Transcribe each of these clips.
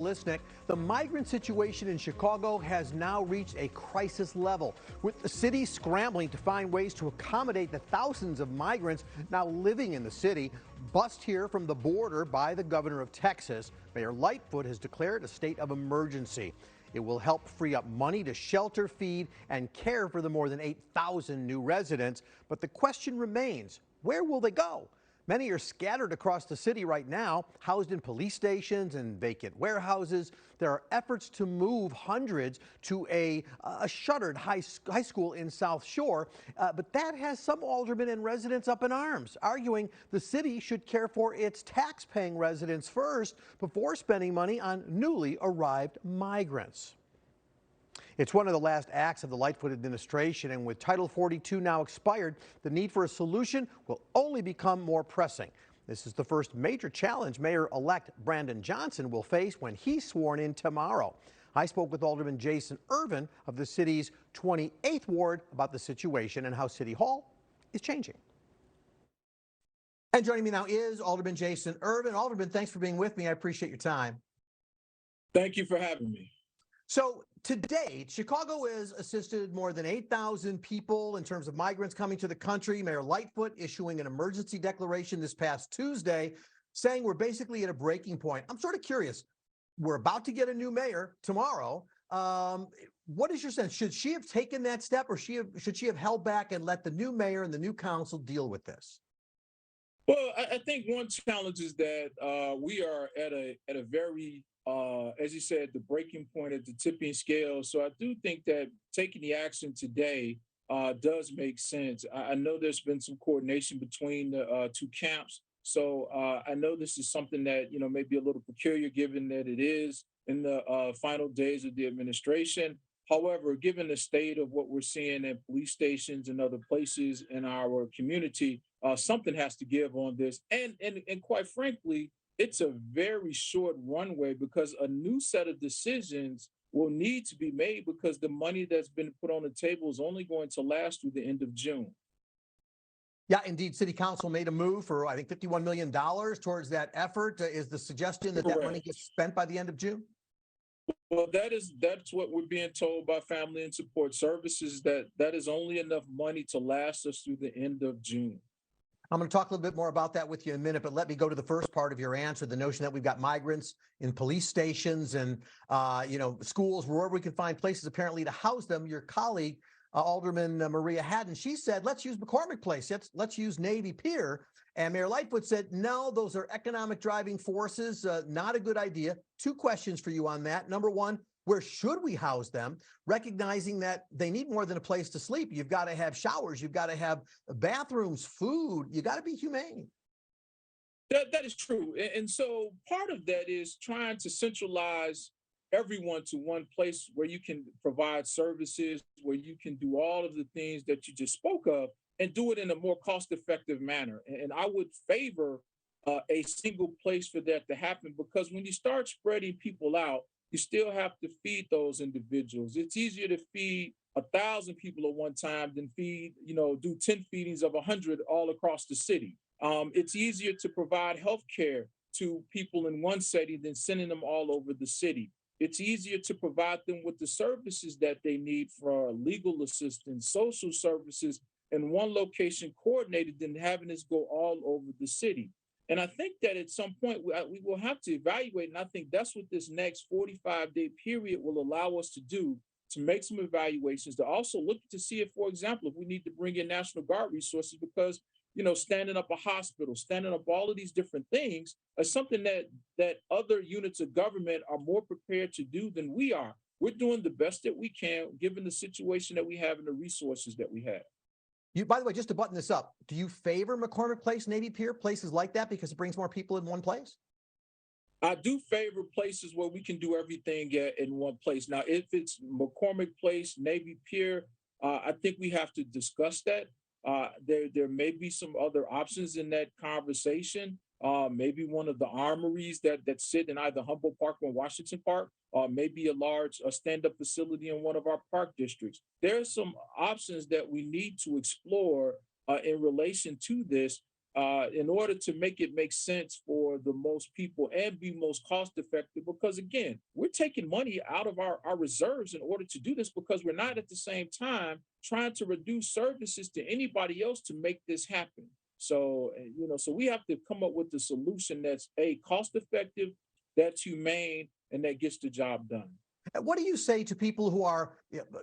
Lisnick, the migrant situation in Chicago has now reached a crisis level, with the city scrambling to find ways to accommodate the thousands of migrants now living in the city. Bust here from the border by the governor of Texas. Mayor Lightfoot has declared a state of emergency. It will help free up money to shelter, feed, and care for the more than 8,000 new residents. But the question remains, where will they go? Many are scattered across the city right now, housed in police stations and vacant warehouses. There are efforts to move hundreds to a shuttered high school in South Shore, but that has some aldermen and residents up in arms, arguing the city should care for its tax-paying residents first before spending money on newly arrived migrants. It's one of the last acts of the Lightfoot administration, and with Title 42 now expired, the need for a solution will only become more pressing. This is the first major challenge Mayor-elect Brandon Johnson will face when he's sworn in tomorrow. I spoke with Alderman Jason Ervin of the city's 28th Ward about the situation and how City Hall is changing. And joining me now is Alderman Jason Ervin. Alderman, thanks for being with me. I appreciate your time. Thank you for having me. So to date, Chicago has assisted more than 8,000 people in terms of migrants coming to the country. Mayor Lightfoot issuing an emergency declaration this past Tuesday, saying we're basically at a breaking point. I'm sort of curious. We're about to get a new mayor tomorrow. What is your sense? Should she have taken that step, or should she have held back and let the new mayor and the new council deal with this? Well, I think one challenge is that we are at a very as you said, the breaking point at the tipping scale. So I do think that taking the action today does make sense. I know there's been some coordination between the two camps. So I know this is something that, may be a little peculiar given that it is in the final days of the administration. However, given the state of what we're seeing at police stations and other places in our community, something has to give on this. And quite frankly, it's a very short runway because a new set of decisions will need to be made because the money that's been put on the table is only going to last through the end of June. Yeah, indeed. City Council made a move for, I think, $51 million towards that effort. Is the suggestion that that money gets spent by the end of June? Well, that's what we're being told by Family and Support Services, that is only enough money to last us through the end of June. I'm going to talk a little bit more about that with you in a minute, but let me go to the first part of your answer, the notion that we've got migrants in police stations and, schools, wherever we can find places apparently to house them. Your colleague, Alderman Maria Hadden, she said, let's use McCormick Place. Let's use Navy Pier. And Mayor Lightfoot said, no, those are economic driving forces. Not a good idea. Two questions for you on that. Number one, where should we house them? Recognizing that they need more than a place to sleep. You've got to have showers. You've got to have bathrooms, food. You got to be humane. That is true. And so part of that is trying to centralize everyone to one place where you can provide services, where you can do all of the things that you just spoke of and do it in a more cost-effective manner. And I would favor a single place for that to happen, because when you start spreading people out, you still have to feed those individuals. It's easier to feed 1,000 people at one time than do 10 feedings of 100 all across the city. It's easier to provide health care to people in one setting than sending them all over the city. It's easier to provide them with the services that they need for legal assistance, social services in one location coordinated than having this go all over the city. And I think that at some point we will have to evaluate, and I think that's what this next 45-day period will allow us to do, to make some evaluations, to also look to see if, for example, if we need to bring in National Guard resources, because standing up a hospital, standing up all of these different things is something that other units of government are more prepared to do than we are. We're doing the best that we can, given the situation that we have and the resources that we have. By the way, just to button this up, do you favor McCormick Place, Navy Pier, places like that because it brings more people in one place? I do favor places where we can do everything in one place. Now, if it's McCormick Place, Navy Pier, I think we have to discuss that. There may be some other options in that conversation. Maybe one of the armories that sit in either Humboldt Park or Washington Park, or maybe a large stand-up facility in one of our park districts. There are some options that we need to explore in relation to this. in order to make it make sense for the most people and be most cost effective. Because again, we're taking money out of our reserves in order to do this because we're not at the same time trying to reduce services to anybody else to make this happen. So, so we have to come up with a solution that's cost effective, that's humane, and that gets the job done. What do you say to people who are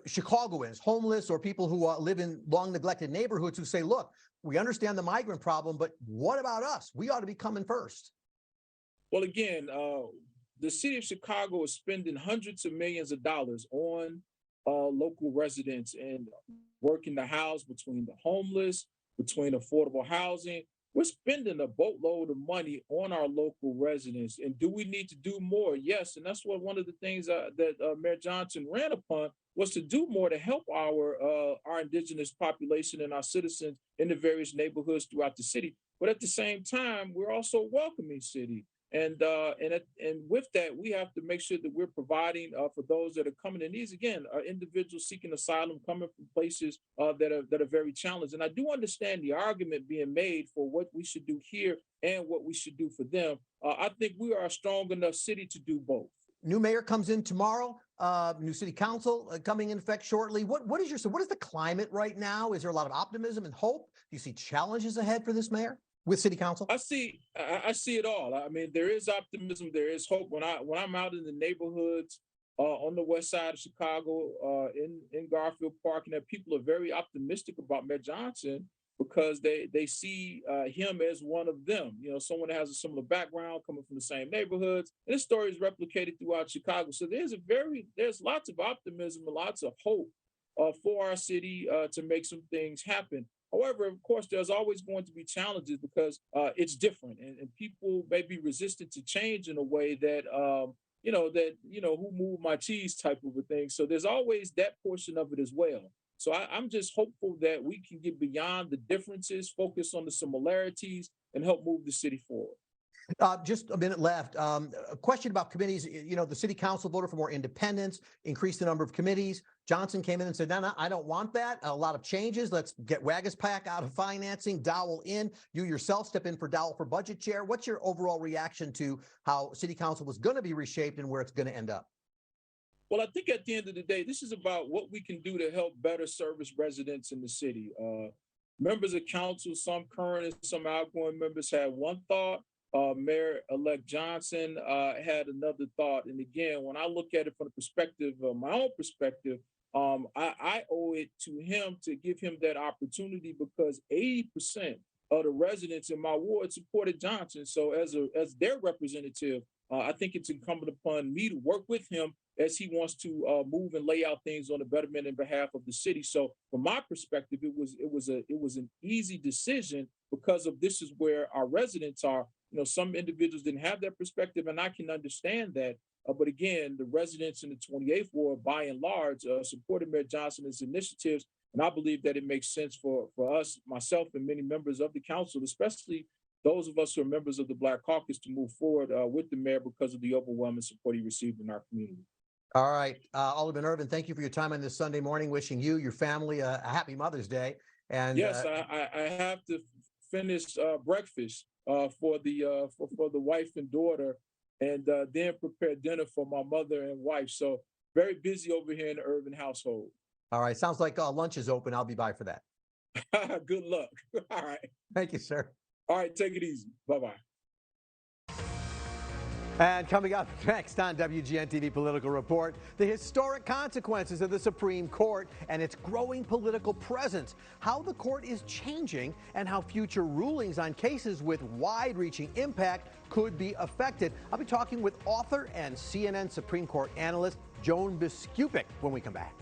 Chicagoans, homeless, or people who live in long neglected neighborhoods who say, look, we understand the migrant problem, but what about us? We ought to be coming first. Well, again, the city of Chicago is spending hundreds of millions of dollars on local residents and working the house between the homeless, between affordable housing. We're spending a boatload of money on our local residents. And do we need to do more? Yes. And that's what one of the things that Mayor Johnson ran upon was to do more to help our indigenous population and our citizens in the various neighborhoods throughout the city. But at the same time, we're also a welcoming city. And with that, we have to make sure that we're providing for those that are coming. And these, again, are individuals seeking asylum coming from places that are very challenged. And I do understand the argument being made for what we should do here and what we should do for them. I think we are a strong enough city to do both. New mayor comes in tomorrow. New city council coming in effect shortly. What is the climate right now? Is there a lot of optimism and hope? Do you see challenges ahead for this mayor with city council? I see it all. I mean, there is optimism, there is hope. When I'm out in the neighborhoods on the west side of Chicago, in Garfield Park, and that people are very optimistic about Mayor Johnson because they see him as one of them. Someone that has a similar background, coming from the same neighborhoods. And this story is replicated throughout Chicago. So there's lots of optimism and lots of hope for our city to make some things happen. However, of course, there's always going to be challenges because it's different, and people may be resistant to change in a way that who moved my cheese type of a thing. So there's always that portion of it as well. So I'm just hopeful that we can get beyond the differences, focus on the similarities, and help move the city forward. Just a minute left. A question about committees. The city council voted for more independence, increased the number of committees. Johnson came in and said, no, I don't want that. A lot of changes. Let's get Wagaspack out of financing, Dowell in. You yourself step in for Dowell for budget chair. What's your overall reaction to how city council was going to be reshaped and where it's going to end up? Well, I think at the end of the day, this is about what we can do to help better service residents in the city. Members of council, some current and some outgoing members, had one thought. Mayor-elect Johnson had another thought. And again, when I look at it from the perspective of my own perspective, I owe it to him to give him that opportunity because 80% of the residents in my ward supported Johnson. So as their representative, I think it's incumbent upon me to work with him as he wants to move and lay out things on the betterment in behalf of the city. So from my perspective, it was an easy decision because of this is where our residents are. Some individuals didn't have that perspective, and I can understand that. But again, the residents in the 28th ward, by and large, supported Mayor Johnson's initiatives. And I believe that it makes sense for us, myself, and many members of the council, especially those of us who are members of the Black Caucus, to move forward with the mayor because of the overwhelming support he received in our community. All right. Alderman Ervin, thank you for your time on this Sunday morning. Wishing you, your family, a happy Mother's Day. And yes, I have to finish breakfast for the wife and daughter, and then prepare dinner for my mother and wife. So very busy over here in the Ervin household. All right. Sounds like lunch is open. I'll be by for that. Good luck. All right. Thank you, sir. All right. Take it easy. Bye-bye. And coming up next on WGN TV Political Report, the historic consequences of the Supreme Court and its growing political presence, how the court is changing, and how future rulings on cases with wide-reaching impact could be affected. I'll be talking with author and CNN Supreme Court analyst Joan Biskupic when we come back.